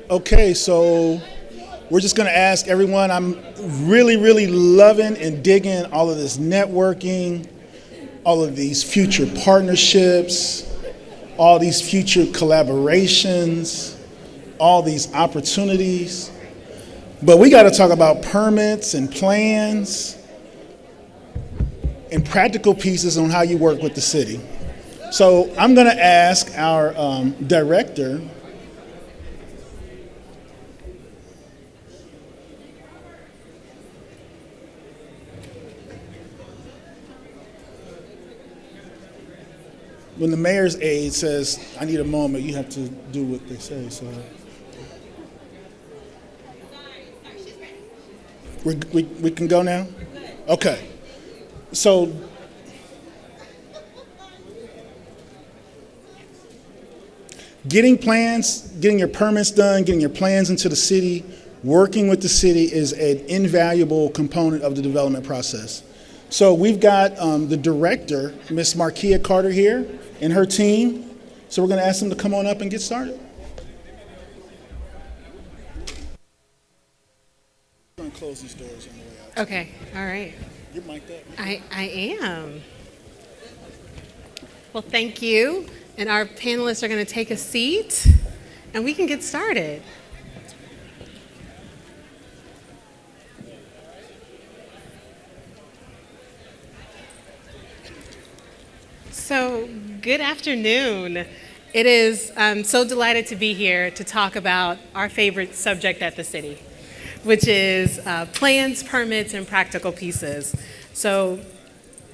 Okay, so we're just going to ask everyone. I'm really, really loving and digging all of this networking, all of these future partnerships, all these future collaborations, all these opportunities. But we got to talk about permits and plans and practical pieces on how you work with the city. So I'm going to ask our director, when the mayor's aide says, I need a moment, you have to do what they say. So we can go now? Okay. So getting plans, getting your permits done, getting your plans into the city, working with the city is an invaluable component of the development process. So we've got the director, Ms. Markeia Carter here, and her team. So we're going to ask them to come on up and get started. I'm going to close these doors on the way out. Okay, all right. You're mic'd up. I am. Well, thank you. And our panelists are going to take a seat, and we can get started. So, good afternoon. It is, I'm so delighted to be here to talk about our favorite subject at the city, which is plans, permits, and practical pieces. So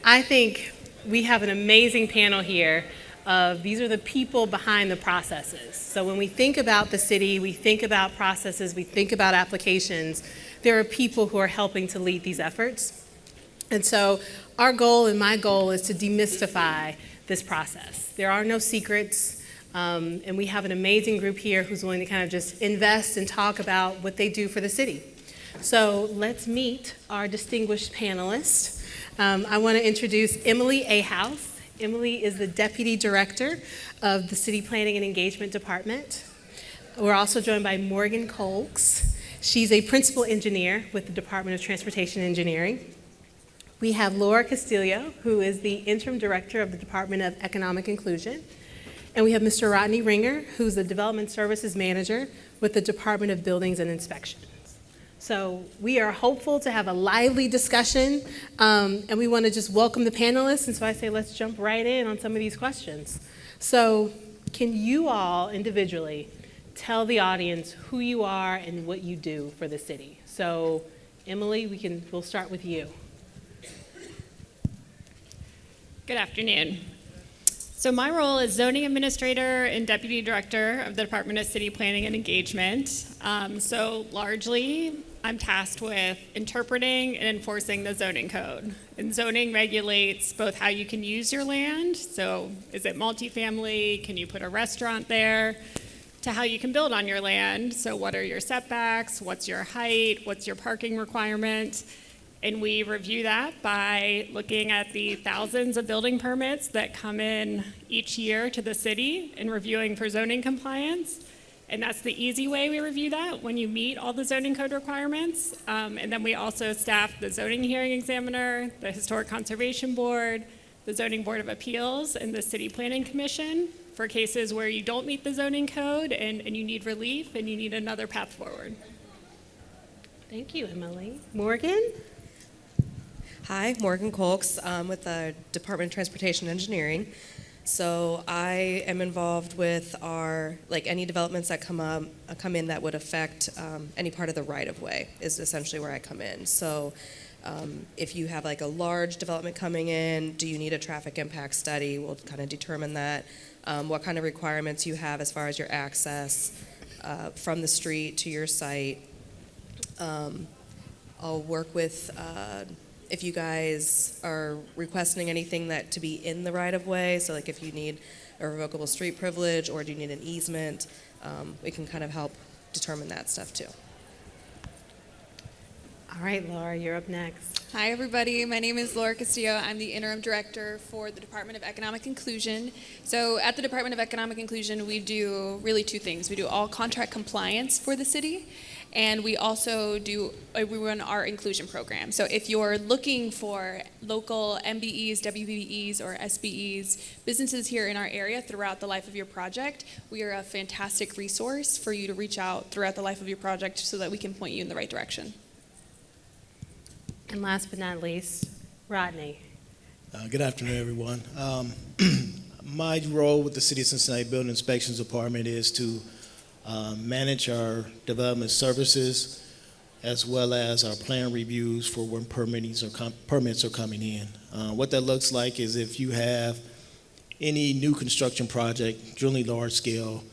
I think we have an amazing panel here of these are the people behind the processes. So when we think about the city, we think about processes, we think about applications, there are people who are helping to lead these efforts. And so our goal and my goal is to demystify this process. There are no secrets, and we have an amazing group here who's willing to kind of just invest and talk about what they do for the city. So let's meet our distinguished panelists. I want to introduce Emily Ahaus. Emily is the Deputy Director of the City Planning and Engagement Department. We're also joined by Morgan Colks. She's a Principal Engineer with the Department of Transportation and Engineering. We have Laura Castillo, who is the Interim Director of the Department of Economic Inclusion. And we have Mr. Rodney Ringer, who's the Development Services Manager with the Department of Buildings and Inspections. So we are hopeful to have a lively discussion, and we want to just welcome the panelists. And so I say let's jump right in on some of these questions. So can you all individually tell the audience who you are and what you do for the city? So Emily, we'll start with you. Good afternoon. So my role is Zoning Administrator and Deputy Director of the Department of City Planning and Engagement. So largely, I'm tasked with interpreting and enforcing the zoning code. And zoning regulates both how you can use your land, so is it multifamily, can you put a restaurant there, to how you can build on your land, so what are your setbacks, what's your height, what's your parking requirement. And we review that by looking at the thousands of building permits that come in each year to the city and reviewing for zoning compliance. And that's the easy way we review that, when you meet all the zoning code requirements. And then we also staff the zoning hearing examiner, the Historic Conservation Board, the Zoning Board of Appeals, and the City Planning Commission for cases where you don't meet the zoning code and you need relief and you need another path forward. Thank you, Emily. Morgan? Hi, Morgan Colks with the Department of Transportation and Engineering. So I am involved with any developments that come in that would affect any part of the right-of-way is essentially where I come in. So if you have a large development coming in, do you need a traffic impact study? We'll kind of determine that. What kind of requirements you have as far as your access from the street to your site. I'll work with if you guys are requesting anything that to be in the right-of-way, so if you need a revocable street privilege or do you need an easement, we can kind of help determine that stuff too. All right, Laura, you're up next. Hi, everybody. My name is Laura Castillo. I'm the interim director for the Department of Economic Inclusion. So at the Department of Economic Inclusion, we do really two things. We do all contract compliance for the city, and we also we run our inclusion program. So if you're looking for local MBEs, WBEs, or SBEs, businesses here in our area throughout the life of your project, we are a fantastic resource for you to reach out throughout the life of your project so that we can point you in the right direction. And last but not least, Rodney. Good afternoon, everyone. My role with the City of Cincinnati Building Inspections Department is to manage our development services as well as our plan reviews for when permits are coming in. What that looks like is if you have any new construction project, generally large scale,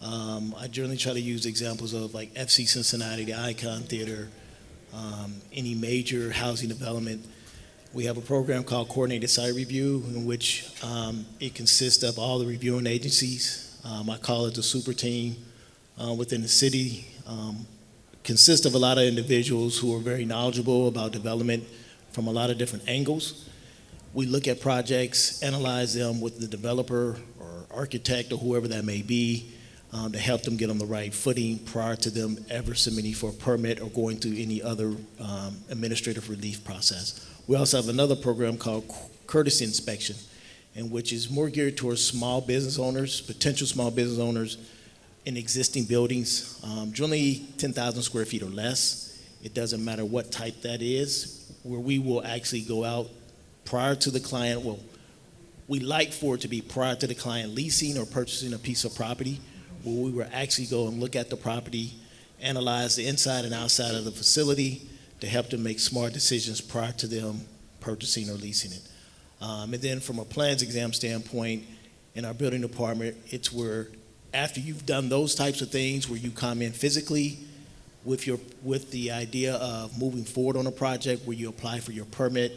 I generally try to use examples of like FC Cincinnati, the Icon Theater, any major housing development. We have a program called Coordinated Site Review in which it consists of all the reviewing agencies. I call it the super team within the city. Consists of a lot of individuals who are very knowledgeable about development from a lot of different angles. We look at projects, analyze them with the developer or architect or whoever that may be, to help them get on the right footing prior to them ever submitting for a permit or going through any other administrative relief process. We also have another program called Courtesy Inspection, in which is more geared towards small business owners, potential small business owners in existing buildings, generally 10,000 square feet or less. It doesn't matter what type that is, where we will actually go out prior to the client. Well, we like for it to be prior to the client leasing or purchasing a piece of property, where we will actually go and look at the property, analyze the inside and outside of the facility to help them make smart decisions prior to them purchasing or leasing it. And then from a plans exam standpoint, in our building department, it's where after you've done those types of things where you come in physically with the idea of moving forward on a project where you apply for your permit,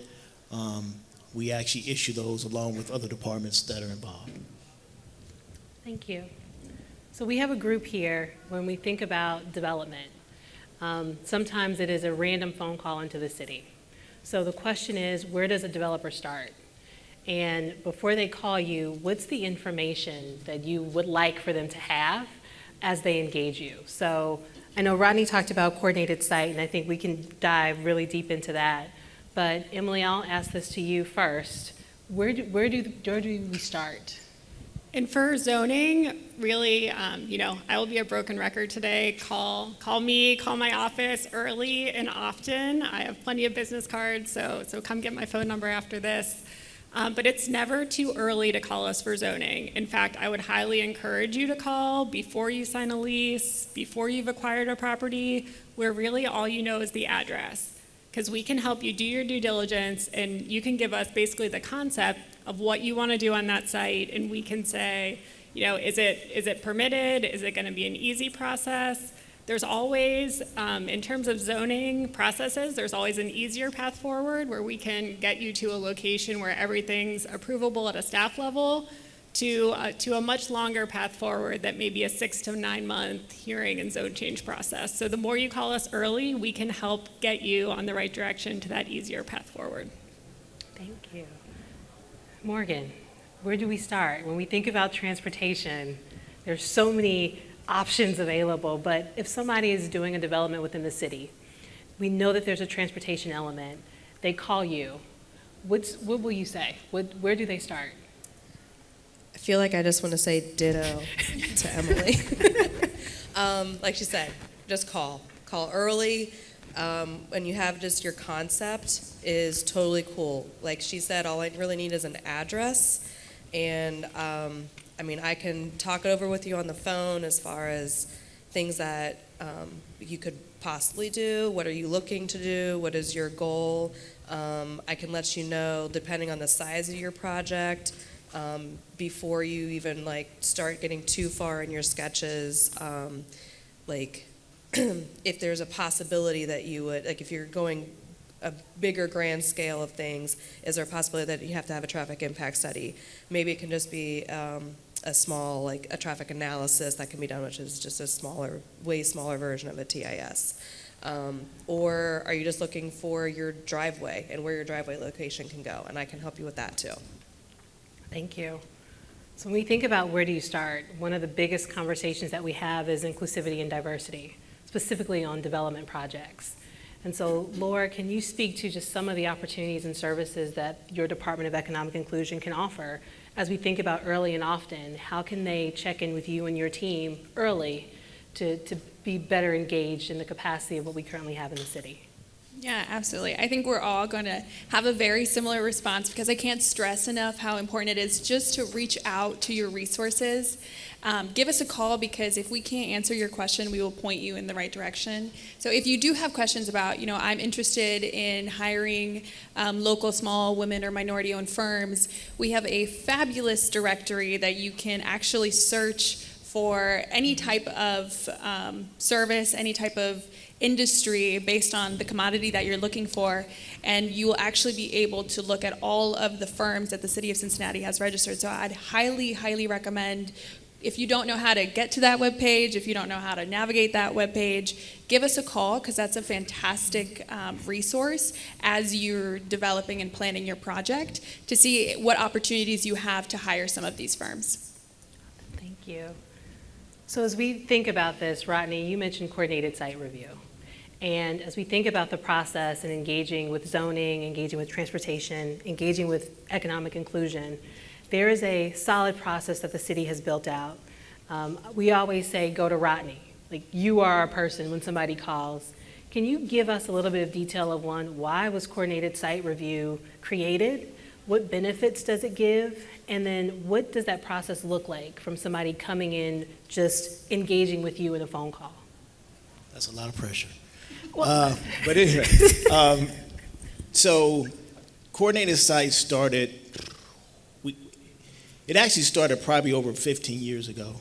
we actually issue those along with other departments that are involved. Thank you. So we have a group here when we think about development. Sometimes it is a random phone call into the city. So the question is, where does a developer start? And before they call you, what's the information that you would like for them to have as they engage you? So I know Rodney talked about coordinated site, and I think we can dive really deep into that. But Emily, I'll ask this to you first. Where do we start? And for zoning, really, I will be a broken record today. Call me, call my office early and often. I have plenty of business cards, so come get my phone number after this. But it's never too early to call us for zoning. In fact, I would highly encourage you to call before you sign a lease, before you've acquired a property, where really all you know is the address. Because we can help you do your due diligence, and you can give us basically the concept of what you want to do on that site, and we can say, is it permitted? Is it going to be an easy process? There's always, in terms of zoning processes, there's always an easier path forward where we can get you to a location where everything's approvable at a staff level, to a much longer path forward that may be a 6 to 9 month hearing and zone change process. So the more you call us early, we can help get you on the right direction to that easier path forward. Thank you. Morgan, where do we start? When we think about transportation, there's so many options available, but if somebody is doing a development within the city, we know that there's a transportation element, they call you, what will you say? Where do they start? I feel like I just want to say ditto to Emily. Like she said, just call. Call early. When you have just your concept is totally cool. Like she said, all I really need is an address. And I can talk it over with you on the phone as far as things that you could possibly do. What are you looking to do? What is your goal? I can let you know, depending on the size of your project, before you even start getting too far in your sketches, if there's a possibility that you would, if you're going a bigger grand scale of things, is there a possibility that you have to have a traffic impact study? Maybe it can just be a small, a traffic analysis that can be done, which is just a way smaller version of a TIS. Or are you just looking for your driveway and where your driveway location can go? And I can help you with that too. Thank you. So when we think about where do you start, one of the biggest conversations that we have is inclusivity and diversity, specifically on development projects. And so, Laura, can you speak to just some of the opportunities and services that your Department of Economic Inclusion can offer as we think about early and often? How can they check in with you and your team early to be better engaged in the capacity of what we currently have in the city? Yeah, absolutely. I think we're all going to have a very similar response because I can't stress enough how important it is just to reach out to your resources. Give us a call because if we can't answer your question, we will point you in the right direction. So if you do have questions about, I'm interested in hiring local small women or minority-owned firms, we have a fabulous directory that you can actually search for any type of service, any type of industry based on the commodity that you're looking for, and you will actually be able to look at all of the firms that the city of Cincinnati has registered. So I'd highly, highly recommend, if you don't know how to get to that webpage, if you don't know how to navigate that webpage, give us a call because that's a fantastic resource as you're developing and planning your project to see what opportunities you have to hire some of these firms. Thank you. So as we think about this, Rodney, you mentioned coordinated site review. And as we think about the process and engaging with zoning, engaging with transportation, engaging with economic inclusion, there is a solid process that the city has built out. We always say, go to Rodney. Like, you are our person when somebody calls. Can you give us a little bit of detail of why was coordinated site review created? What benefits does it give? And then what does that process look like from somebody coming in, just engaging with you in a phone call? That's a lot of pressure. Well, But anyway, so coordinated sites started, it actually started probably over 15 years ago.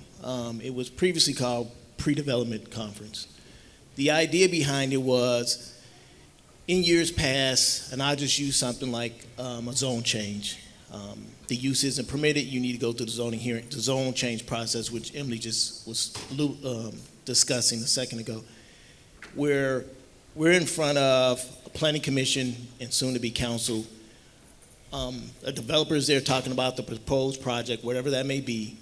It was previously called Pre-Development Conference. The idea behind it was, in years past, and I'll just use something like a zone change. The use isn't permitted, you need to go through the zoning hearing, the zone change process, which Emily just was discussing a second ago, where we're in front of a planning commission and soon to be council. A developer is there talking about the proposed project, whatever that may be,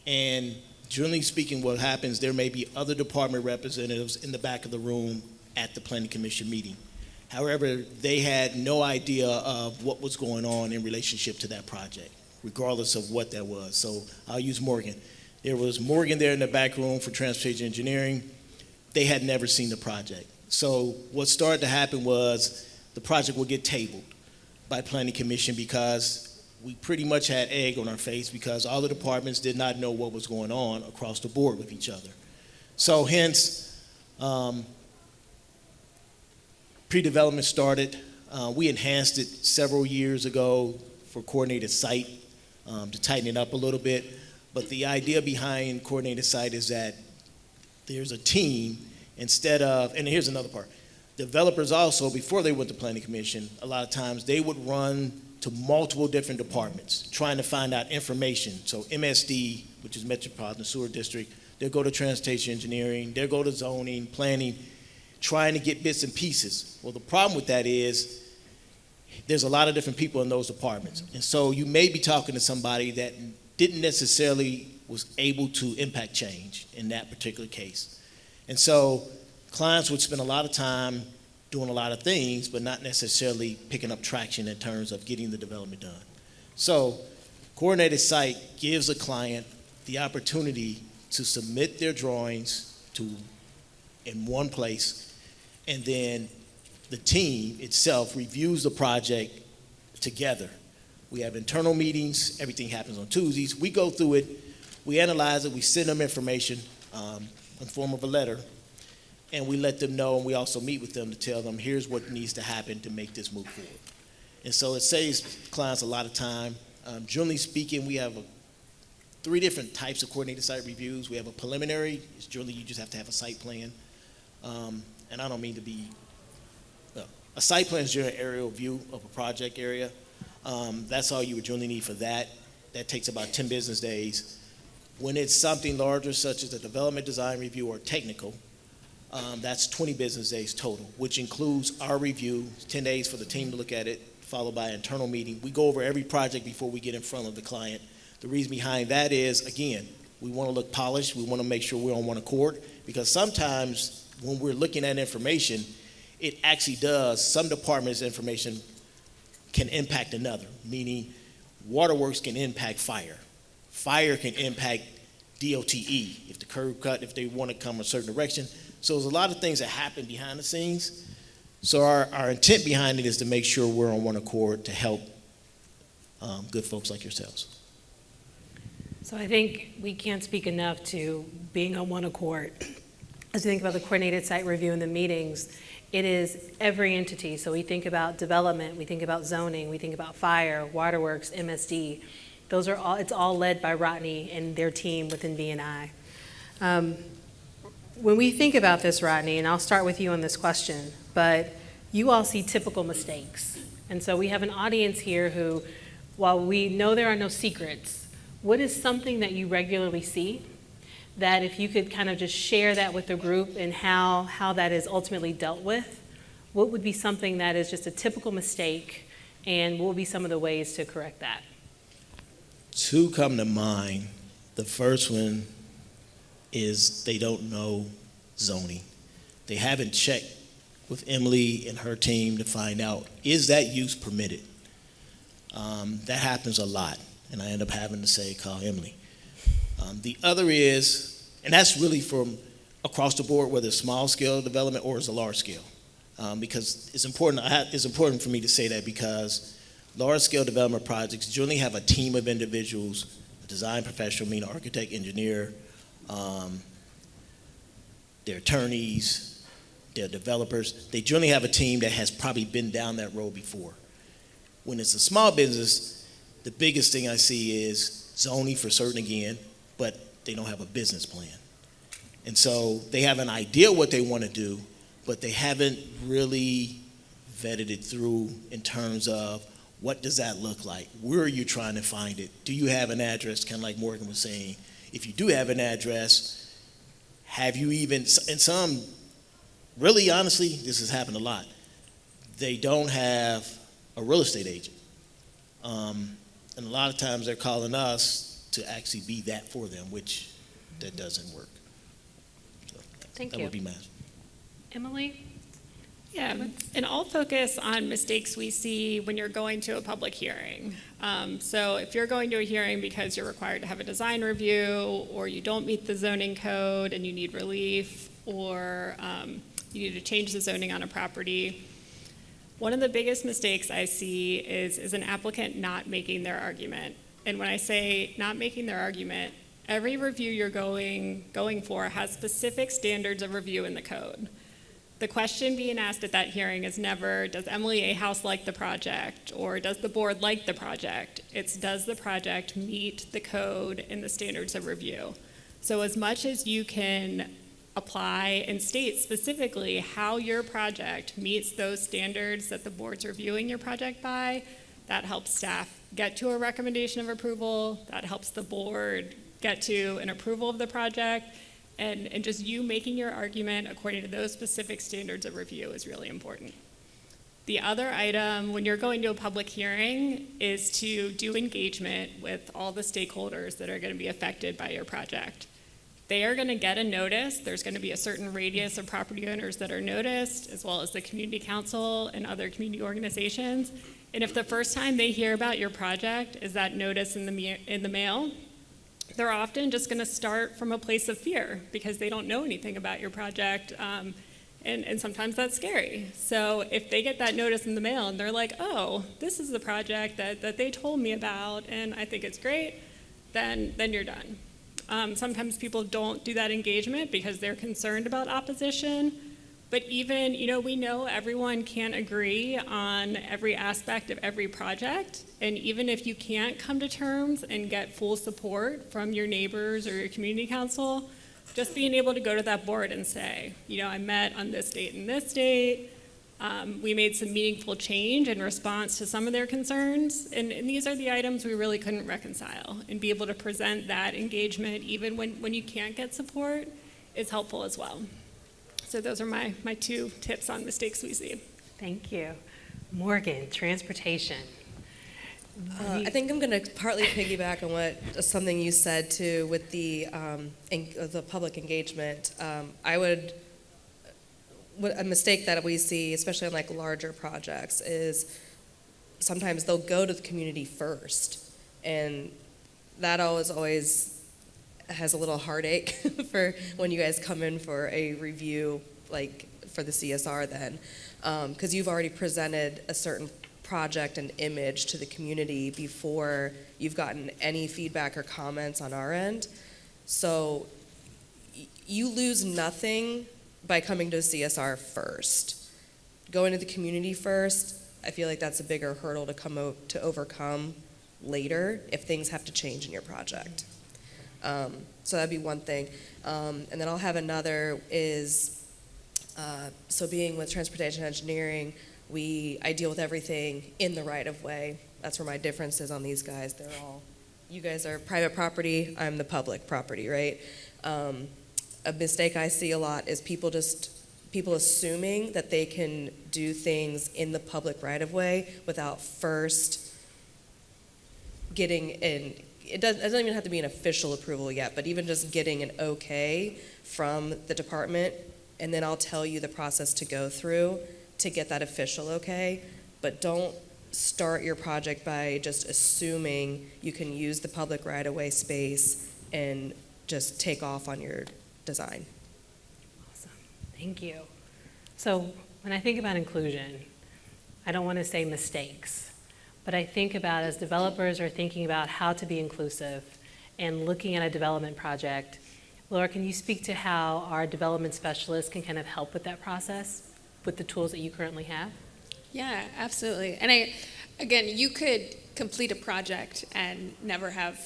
and generally speaking, what happens, there may be other department representatives in the back of the room at the planning commission meeting. However, they had no idea of what was going on in relationship to that project, regardless of what that was. So I'll use Morgan. There was Morgan there in the back room for transportation engineering. They had never seen the project. So what started to happen was the project would get tabled by planning commission because we pretty much had egg on our face because all the departments did not know what was going on across the board with each other. So hence, pre-development started. We enhanced it several years ago for coordinated site to tighten it up a little bit. But the idea behind coordinated site is that there's a team instead of, and here's another part, developers also, before they went to planning commission, a lot of times they would run to multiple different departments trying to find out information. So MSD, which is Metropolitan Sewer District, they'll go to transportation engineering, they'll go to zoning, planning, trying to get bits and pieces. Well, the problem with that is there's a lot of different people in those departments. And so you may be talking to somebody that didn't necessarily was able to impact change in that particular case. And so clients would spend a lot of time doing a lot of things, but not necessarily picking up traction in terms of getting the development done. So coordinated site gives a client the opportunity to submit their drawings in one place, and then the team itself reviews the project together. We have internal meetings, everything happens on Tuesdays. We go through it, we analyze it, we send them information in form of a letter, and we let them know, and we also meet with them to tell them, here's what needs to happen to make this move forward. And so it saves clients a lot of time. Generally speaking, we have 3 different types of coordinated site reviews. We have a preliminary, it's generally you just have to have a site plan. And I don't mean to be, a site plan is just an aerial view of a project area. That's all you would generally need for that. That takes about 10 business days. When it's something larger, such as a development design review or technical, That's 20 business days total, which includes our review, 10 days for the team to look at it, followed by an internal meeting. We go over every project before we get in front of the client. The reason behind that is, again, we want to look polished. We want to make sure we're on one accord, because sometimes when we're looking at information, it actually does, some departments' information can impact another, meaning waterworks can impact fire. Fire can impact DOTE, if the curb cut, if they want to come a certain direction. So there's a lot of things that happen behind the scenes. So our intent behind it is to make sure we're on one accord to help good folks like yourselves. So I think we can't speak enough to being on one accord. As we think about the coordinated site review and the meetings, it is every entity. So we think about development, we think about zoning, we think about fire, waterworks, MSD. Those are all, it's all led by Rodney and their team within B&I. When we think about this, Rodney, and I'll start with you on this question, but you all see typical mistakes. And so we have an audience here who, while we know there are no secrets, what is something that you regularly see that if you could kind of just share that with the group and how that is ultimately dealt with, what would be something that is just a typical mistake, and what would be some of the ways to correct that? Two come to mind. The first one is they don't know zoning. They haven't checked with Emily and her team to find out, is that use permitted? That happens a lot, and I end up having to say, call Emily. The other is, and that's really from across the board, whether it's small scale development or it's a large scale, because it's important for me to say that, because large scale development projects generally have a team of individuals, a design professional, meaning architect, engineer, their attorneys, their developers. They generally have a team that has probably been down that road before. When it's a small business, the biggest thing I see is zoning for certain again, but they don't have a business plan. And so they have an idea what they want to do, but they haven't really vetted it through in terms of what does that look like? Where are you trying to find it? Do you have an address? Kind of like Morgan was saying, if you do have an address, have you even, and some, really honestly, this has happened a lot, they don't have a real estate agent. And a lot of times they're calling us to actually be that for them, which that doesn't work. So Thank you. That would be my answer. Emily? Yeah, and I'll focus on mistakes we see when you're going to a public hearing. So if you're going to a hearing because you're required to have a design review, or you don't meet the zoning code and you need relief, or you need to change the zoning on a property, one of the biggest mistakes I see is an applicant not making their argument. And when I say not making their argument, every review you're going for has specific standards of review in the code. The question being asked at that hearing is never, does Emily A. House like the project, or does the board like the project? It's, does the project meet the code and the standards of review? So as much as you can apply and state specifically how your project meets those standards that the board's reviewing your project by, that helps staff get to a recommendation of approval, that helps the board get to an approval of the project, and just you making your argument according to those specific standards of review is really important. The other item when you're going to a public hearing is to do engagement with all the stakeholders that are going to be affected by your project. They are going to get a notice. There's going to be a certain radius of property owners that are noticed, as well as the community council and other community organizations. And if the first time they hear about your project is that notice in the mail, they're often just going to start from a place of fear because they don't know anything about your project, and sometimes that's scary. So if they get that notice in the mail and they're like, oh, this is the project that they told me about and I think it's great, then you're done. Sometimes people don't do that engagement because they're concerned about opposition. But even, we know everyone can't agree on every aspect of every project. And even if you can't come to terms and get full support from your neighbors or your community council, just being able to go to that board and say, I met on this date and this date. We made some meaningful change in response to some of their concerns. And these are the items we really couldn't reconcile. And be able to present that engagement even when you can't get support is helpful as well. So those are my 2 tips on mistakes we see. Thank you. Morgan, transportation. I think I'm going to partly piggyback on something you said too with the public engagement. A mistake that we see, especially on like larger projects, is sometimes they'll go to the community first, and that always has a little heartache for when you guys come in for a review, like for the CSR then, because you've already presented a certain project and image to the community before you've gotten any feedback or comments on our end. So you lose nothing by coming to CSR first. Going to the community first, I feel like that's a bigger hurdle to overcome later if things have to change in your project. So that'd be one thing. And then I'll have another is, so being with transportation engineering, I deal with everything in the right of way. That's where my difference is on these guys. You guys are private property, I'm the public property, right? A mistake I see a lot is people assuming that they can do things in the public right of way without first getting it doesn't even have to be an official approval yet, but even just getting an okay from the department, and then I'll tell you the process to go through to get that official okay. But don't start your project by just assuming you can use the public right-of-way space and just take off on your design. Awesome. Thank you. So when I think about inclusion, I don't want to say mistakes, but I think about as developers are thinking about how to be inclusive and looking at a development project. Laura, can you speak to how our development specialists can kind of help with that process with the tools that you currently have? Yeah, absolutely. And again, you could complete a project and never have,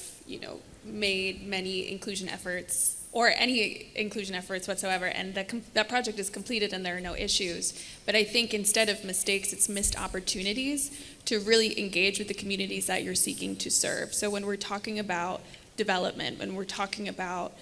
made many inclusion efforts or any inclusion efforts whatsoever, and that project is completed and there are no issues. But I think instead of mistakes, it's missed opportunities to really engage with the communities that you're seeking to serve. So when we're talking about development, when we're talking about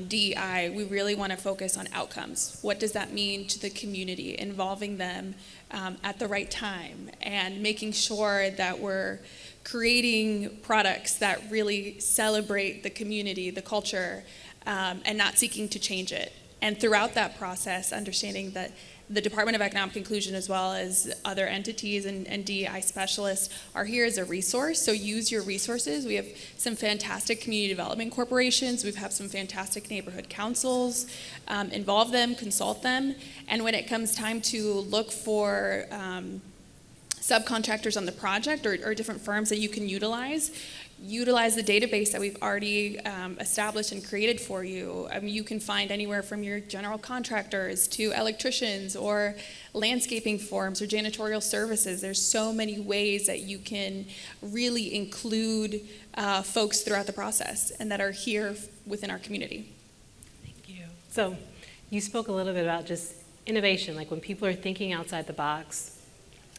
DEI, we really want to focus on outcomes. What does that mean to the community? Involving them at the right time and making sure that we're creating products that really celebrate the community, the culture, and not seeking to change it. And throughout that process, understanding that the Department of Economic Inclusion, as well as other entities and DEI specialists, are here as a resource. So use your resources. We have some fantastic community development corporations. We have some fantastic neighborhood councils. Involve them, consult them. And when it comes time to look for subcontractors on the project or different firms that you can utilize the database that we've already established and created for you. You can find anywhere from your general contractors to electricians or landscaping firms or janitorial services. There's so many ways that you can really include folks throughout the process and that are here within our community. Thank you. So you spoke a little bit about just innovation, like when people are thinking outside the box.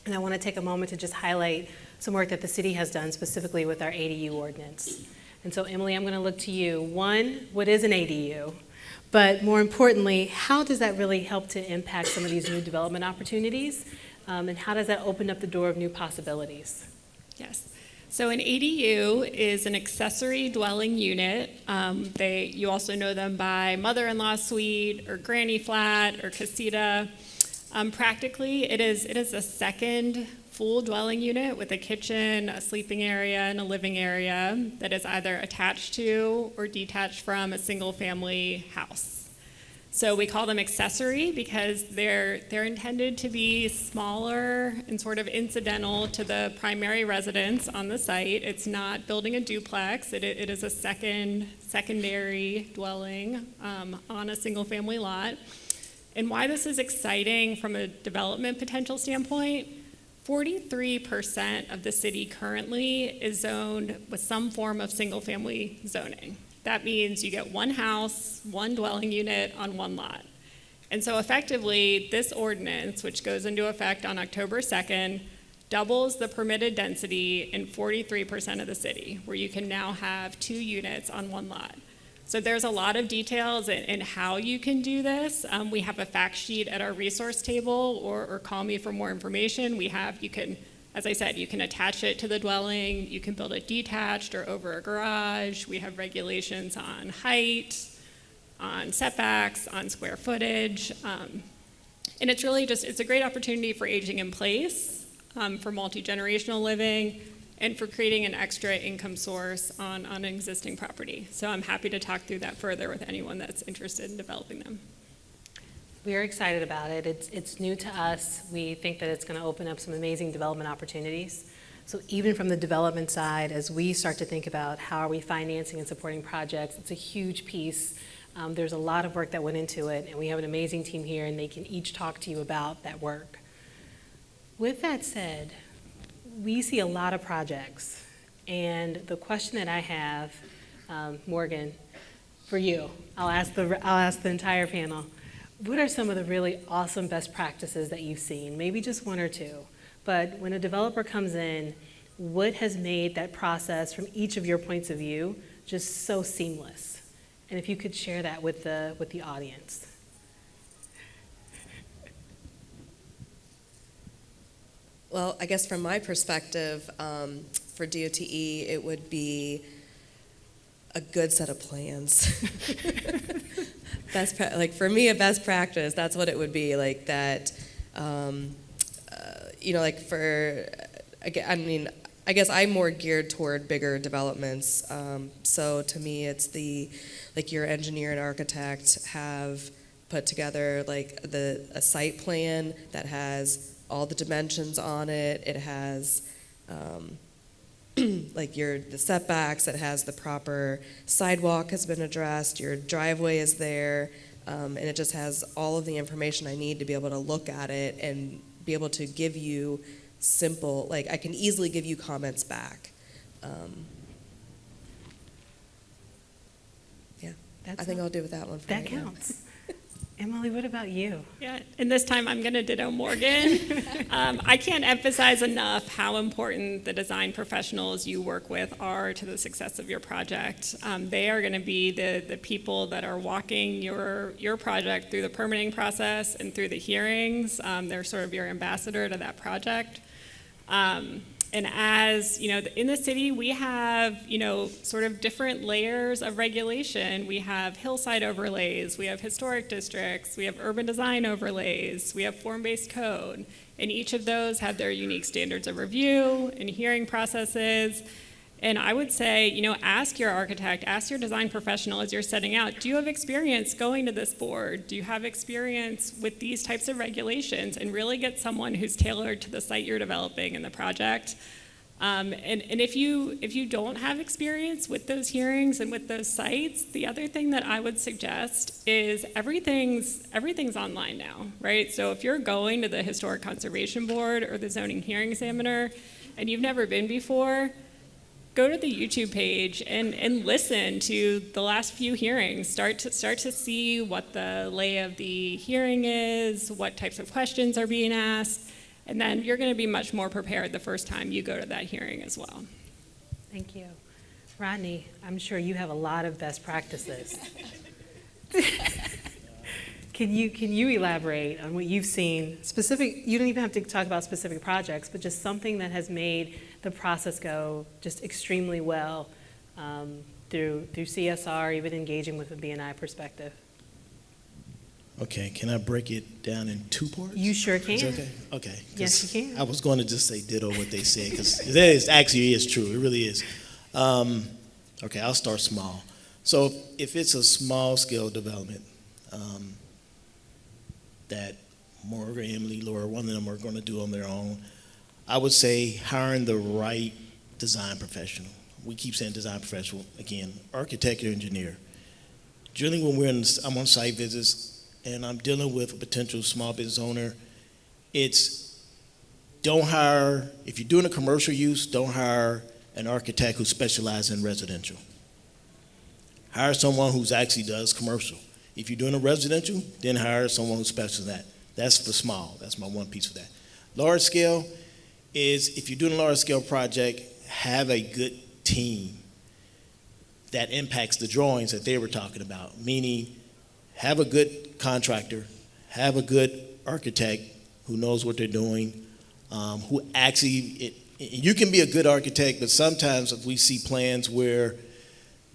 And I want to take a moment to just highlight some work that the city has done specifically with our ADU ordinance. And so Emily, I'm going to look to you. One, what is an ADU? But more importantly, how does that really help to impact some of these new development opportunities? And how does that open up the door of new possibilities? Yes. So an ADU is an accessory dwelling unit. You also know them by mother-in-law suite or granny flat or casita. Practically, it is a second full dwelling unit with a kitchen, a sleeping area, and a living area that is either attached to or detached from a single-family house. So we call them accessory because they're intended to be smaller and sort of incidental to the primary residence on the site. It's not building a duplex. It is a secondary dwelling on a single-family lot. And why this is exciting from a development potential standpoint, 43% of the city currently is zoned with some form of single-family zoning. That means you get one house, one dwelling unit on one lot. And so effectively, this ordinance, which goes into effect on October 2nd, doubles the permitted density in 43% of the city, where you can now have 2 units on one lot. So there's a lot of details in how you can do this. We have a fact sheet at our resource table, or call me for more information. You can, as I said, you can attach it to the dwelling. You can build it detached or over a garage. We have regulations on height, on setbacks, on square footage. And it's really it's a great opportunity for aging in place, for multi-generational living, and for creating an extra income source on an existing property. So I'm happy to talk through that further with anyone that's interested in developing them. We're excited about it. It's new to us. We think that it's going to open up some amazing development opportunities. So even from the development side, as we start to think about how are we financing and supporting projects, it's a huge piece. There's a lot of work that went into it, and we have an amazing team here, and they can each talk to you about that work. With that said, we see a lot of projects, and the question that I have, Morgan, for you, I'll ask the entire panel. What are some of the really awesome best practices that you've seen? Maybe just one or two, but when a developer comes in, what has made that process from each of your points of view just so seamless? And if you could share that with the audience. Well, I guess from my perspective, for DOTE, it would be a good set of plans. Like for me, a best practice, that's what it would be. Like that, like for, I mean, I guess I'm more geared toward bigger developments. So to me, it's your engineer and architect have put together a site plan that has all the dimensions on it. It has the setbacks. It has the proper sidewalk has been addressed. Your driveway is there, and it just has all of the information I need to be able to look at it and be able to give you simple. I can easily give you comments back. Yeah, I think I'll do with that one. That counts. Emily, what about you? Yeah, and this time I'm going to ditto Morgan. I can't emphasize enough how important the design professionals you work with are to the success of your project. They are going to be the people that are walking your project through the permitting process and through the hearings. They're sort of your ambassador to that project. And as, in the city, we have, sort of different layers of regulation. We have hillside overlays, we have historic districts, we have urban design overlays, we have form-based code. And each of those have their unique standards of review and hearing processes. And I would say, ask your architect, ask your design professional as you're setting out, do you have experience going to this board? Do you have experience with these types of regulations? And really get someone who's tailored to the site you're developing and the project. And if you don't have experience with those hearings and with those sites, the other thing that I would suggest is everything's online now, right? So if you're going to the Historic Conservation Board or the Zoning Hearing Examiner and you've never been before, go to the YouTube page and listen to the last few hearings. Start to see what the lay of the hearing is, what types of questions are being asked, and then you're going to be much more prepared the first time you go to that hearing as well. Thank you. Rodney, I'm sure you have a lot of best practices. Can you elaborate on what you've seen specific? You don't even have to talk about specific projects, but just something that has made the process go just extremely well through CSR, even engaging with a B&I perspective. Okay, can I break it down in two parts? You sure can. Is that okay? Okay. Yes, you can. I was going to just say ditto what they said, because that actually is true. It really is. Okay, I'll start small. So if it's a small-scale development that Morgan, Emily, Laura, one of them are going to do on their own, I would say hiring the right design professional. We keep saying design professional, again, architect or engineer. Generally when I'm on site visits and I'm dealing with a potential small business owner, don't hire, if you're doing a commercial use, don't hire an architect who specializes in residential. Hire someone who actually does commercial. If you're doing a residential, then hire someone who specializes in that. That's for small. That's my one piece for that. Large scale is, if you're doing a large scale project, have a good team. that impacts the drawings that they were talking about, meaning have a good contractor, have a good architect who knows what they're doing, who actually, you can be a good architect, but sometimes we see plans where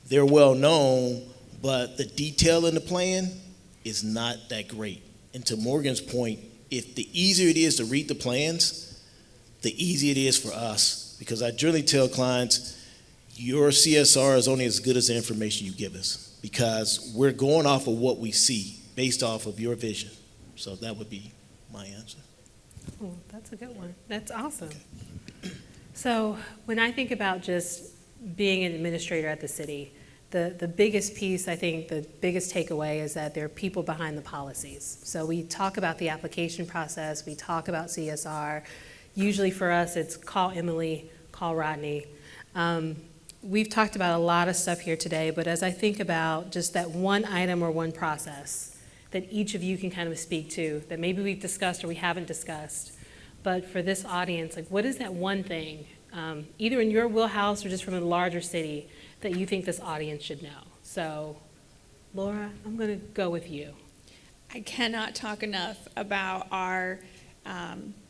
they're well known, but the detail in the plan is not that great. And to Morgan's point, if the easier it is to read the plans, the easier it is for us. Because I generally tell clients, your CSR is only as good as the information you give us, because we're going off of what we see based off of your vision. So that would be my answer. Oh, that's a good one. That's awesome. So when I think about just being an administrator at the city, the biggest piece, I think the biggest takeaway is that there are people behind the policies. So we talk about the application process, we talk about CSR. Usually for us, it's call Emily, call Rodney. We've talked about a lot of stuff here today, but as I think about just that one item or one process that each of you can kind of speak to, that maybe we've discussed or we haven't discussed, but for this audience, like what is that one thing, either in your wheelhouse or just from a larger city, that you think this audience should know? So, Laura, I'm going to go with you. I cannot talk enough about our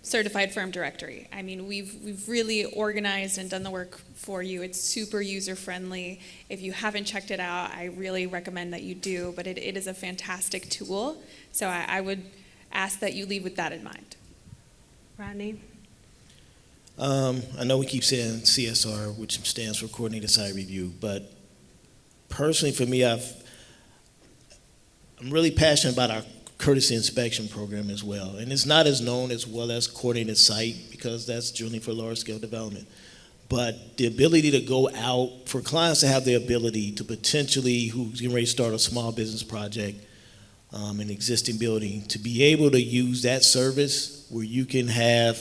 certified firm directory. I mean, we've really organized and done the work for you. It's super user-friendly. If you haven't checked it out, I really recommend that you do, but it is a fantastic tool. So I would ask that you leave with that in mind. Rodney? I know we keep saying CSR, which stands for Coordinated Site Review, but personally for me, I'm really passionate about our courtesy inspection program as well. And it's not as known as well as coordinated site, because that's generally for large scale development. But the ability to go out, for clients to have the ability to potentially, who's getting ready to start a small business project, an existing building, to be able to use that service where you can have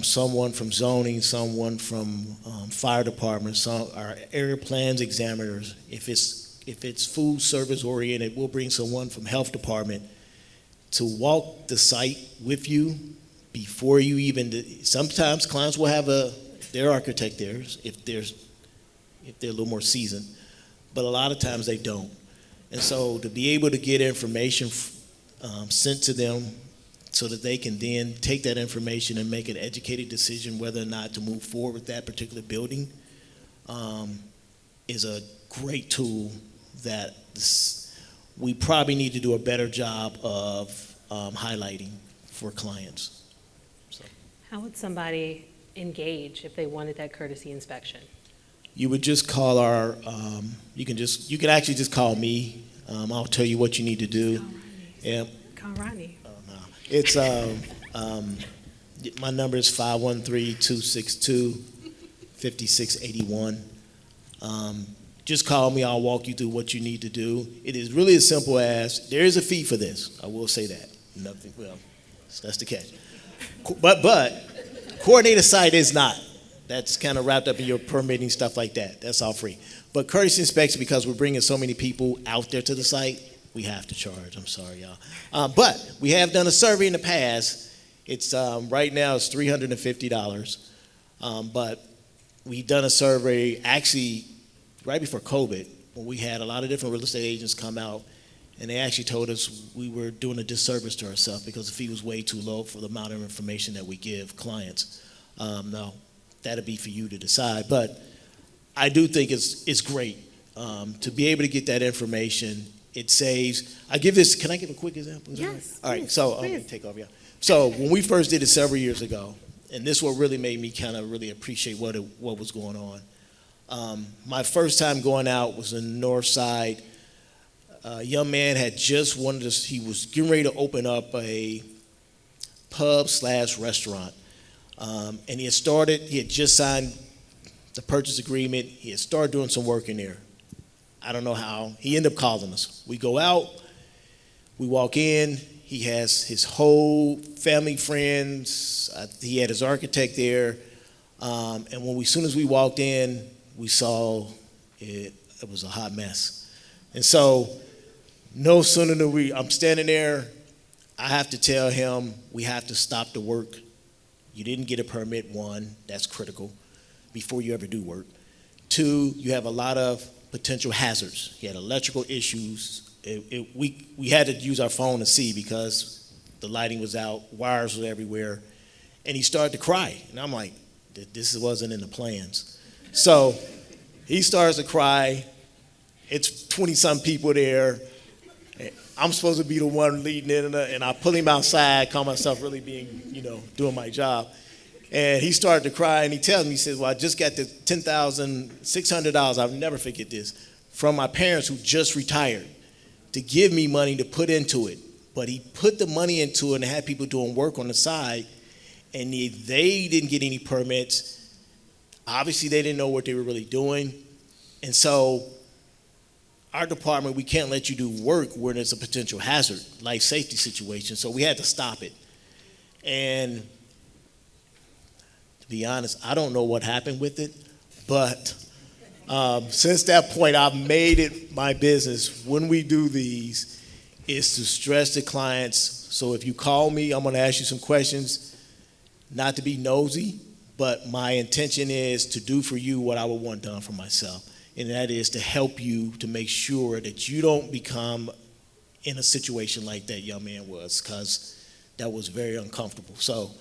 someone from zoning, someone from fire department, our area plans examiners. If it's food service oriented, we'll bring someone from health department to walk the site with you before you even. Sometimes clients will have their architect there if they're a little more seasoned, but a lot of times they don't. And so to be able to get information sent to them so that they can then take that information and make an educated decision whether or not to move forward with that particular building is a great tool that we probably need to do a better job of highlighting for clients. So. How would somebody engage if they wanted that courtesy inspection? You would just call our, you can actually just call me. I'll tell you what you need to do. Call Rodney. Oh, no. It's, my number is 513-262-5681. Just call me, I'll walk you through what you need to do. It is really as simple as, there is a fee for this, I will say that. Nothing, well, that's the catch. But coordinated site is not. That's kind of wrapped up in your permitting, stuff like that. That's all free. But courtesy inspection, because we're bringing so many people out there to the site, we have to charge. I'm sorry, y'all. But we have done a survey in the past. It's right now it's $350. But we've done a survey actually right before COVID, when we had a lot of different real estate agents come out, and they actually told us we were doing a disservice to ourselves because the fee was way too low for the amount of information that we give clients. Now, that'll be for you to decide, but I do think it's great to be able to get that information. It saves. Can I give a quick example? Yes. All right, so let me take off, yeah. So when we first did it several years ago, and this is what really made me kind of really appreciate what was going on. My first time going out was in the north side. A young man had just he was getting ready to open up a pub/restaurant. And he had just signed the purchase agreement. He had started doing some work in there. I don't know how. He ended up calling us. We go out, we walk in. He has his whole family, friends. He had his architect there. And as soon as we walked in, we saw it was a hot mess. And so no sooner than I'm standing there, I have to tell him we have to stop the work. You didn't get a permit, one, that's critical, before you ever do work. Two, you have a lot of potential hazards. You had electrical issues. We had to use our phone to see because the lighting was out, wires were everywhere, and he started to cry. And I'm like, this wasn't in the plans. So he starts to cry. It's 20-some people there. I'm supposed to be the one leading it, and I pull him outside, call myself really being, doing my job. And he started to cry, and he tells me, he says, well, I just got the $10,600, I'll never forget this, from my parents who just retired to give me money to put into it. But he put the money into it and had people doing work on the side, and they didn't get any permits. Obviously, they didn't know what they were really doing. And so our department, we can't let you do work where there's a potential hazard, life safety situation. So we had to stop it. And to be honest, I don't know what happened with it, but since that point, I've made it my business when we do these is to stress the clients. So if you call me, I'm going to ask you some questions, not to be nosy, but my intention is to do for you what I would want done for myself. And that is to help you to make sure that you don't become in a situation like that young man was, because that was very uncomfortable. So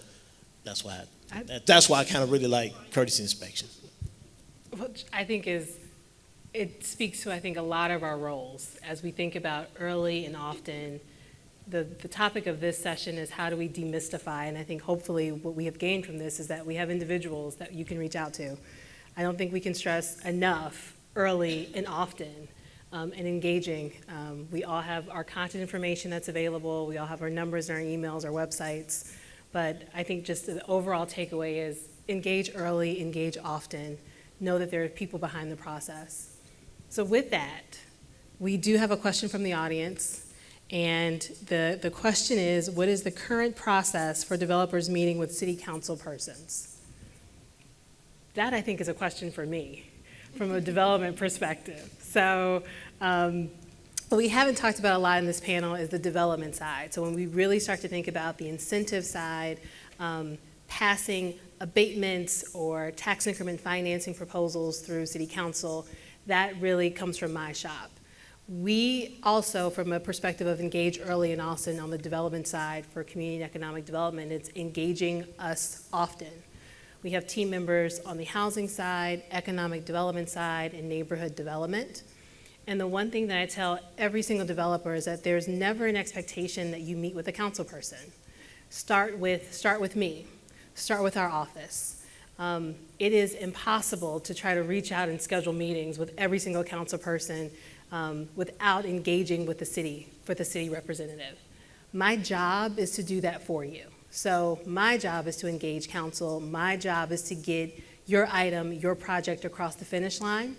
that's why I kind of really like courtesy inspection. Which I think it speaks to, I think, a lot of our roles as we think about early and often. The topic of this session is how do we demystify, and I think hopefully what we have gained from this is that we have individuals that you can reach out to. I don't think we can stress enough early and often and engaging. We all have our contact information that's available. We all have our numbers and our emails, our websites. But I think just the overall takeaway is engage early, engage often. Know that there are people behind the process. So with that, we do have a question from the audience. And the question is, what is the current process for developers meeting with city council persons? That, I think, is a question for me from a development perspective. So what we haven't talked about a lot in this panel is the development side. So when we really start to think about the incentive side, passing abatements or tax increment financing proposals through city council, that really comes from my shop. We also, from a perspective of engage early and often on the development side for community and economic development, it's engaging us often. We have team members on the housing side, economic development side, and neighborhood development. And the one thing that I tell every single developer is that there's never an expectation that you meet with a council person. Start with me. Start with our office. It is impossible to try to reach out and schedule meetings with every single council person without engaging with the city, for the city representative. My job is to do that for you. So my job is to engage council. My job is to get your item, your project across the finish line.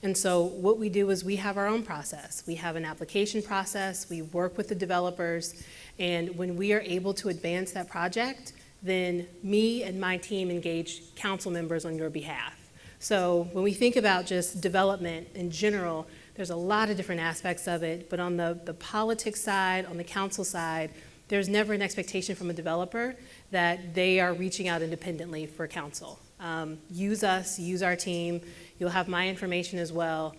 And so what we do is we have our own process. We have an application process. We work with the developers. And when we are able to advance that project, then me and my team engage council members on your behalf. So when we think about just development in general, there's a lot of different aspects of it, but on the politics side, on the council side, there's never an expectation from a developer that they are reaching out independently for council. Use us, use our team. You'll have my information as well.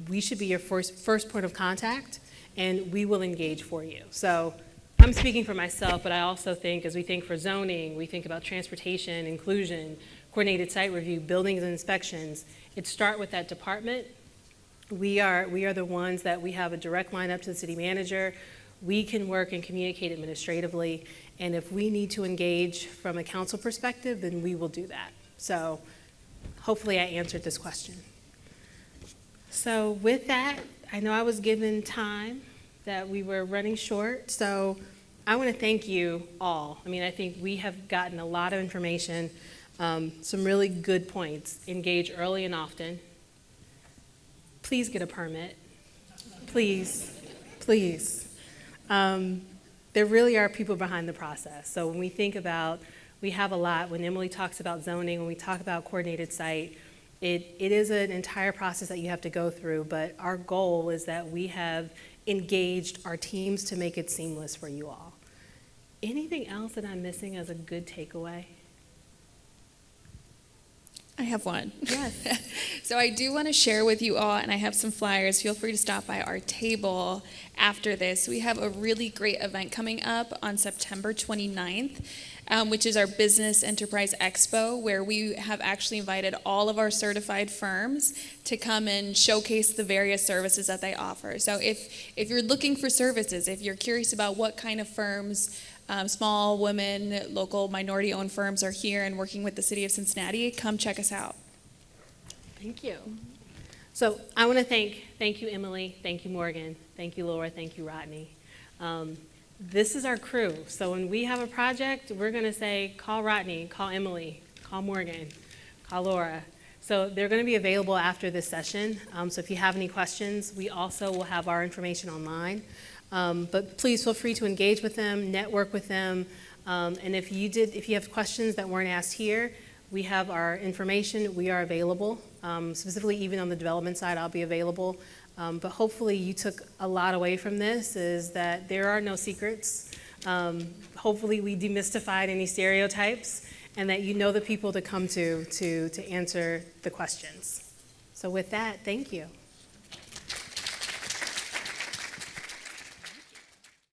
We should be your first point of contact, and we will engage for you. So I'm speaking for myself, but I also think as we think for zoning, we think about transportation, inclusion, coordinated site review, buildings and inspections. It starts with that department. We are the ones that we have a direct line up to the city manager. We can work and communicate administratively, and if we need to engage from a council perspective, then we will do that. So hopefully I answered this question. So with that, I know I was given time, that we were running short, so I want to thank you all. I mean, I think we have gotten a lot of information, some really good points. Engage early and often. Please get a permit. Please, please. There really are people behind the process. So when we think about, we have a lot, when Emily talks about zoning, when we talk about coordinated site, it is an entire process that you have to go through, but our goal is that we have engaged our teams to make it seamless for you all. Anything else that I'm missing as a good takeaway? I have one. Yes. So I do want to share with you all, and I have some flyers. Feel free to stop by our table after this. We have a really great event coming up on September 29th, which is our Business Enterprise Expo, where we have actually invited all of our certified firms to come and showcase the various services that they offer. So if you're looking for services, if you're curious about what kind of firms, small women, local minority-owned firms are here and working with the city of Cincinnati, come check us out. Thank you. So I want to thank you, Emily, thank you, Morgan, thank you, Laura, thank you, Rodney. This is our crew. So when we have a project, we're going to say, call Rodney, call Emily, call Morgan, call Laura. So they're going to be available after this session. So if you have any questions, we also will have our information online. But please feel free to engage with them, network with them. And if you have questions that weren't asked here, we have our information. We are available. Specifically, even on the development side, I'll be available. But hopefully you took a lot away from this, is that there are no secrets. Hopefully we demystified any stereotypes, and that you know the people to come to answer the questions. So with that, thank you.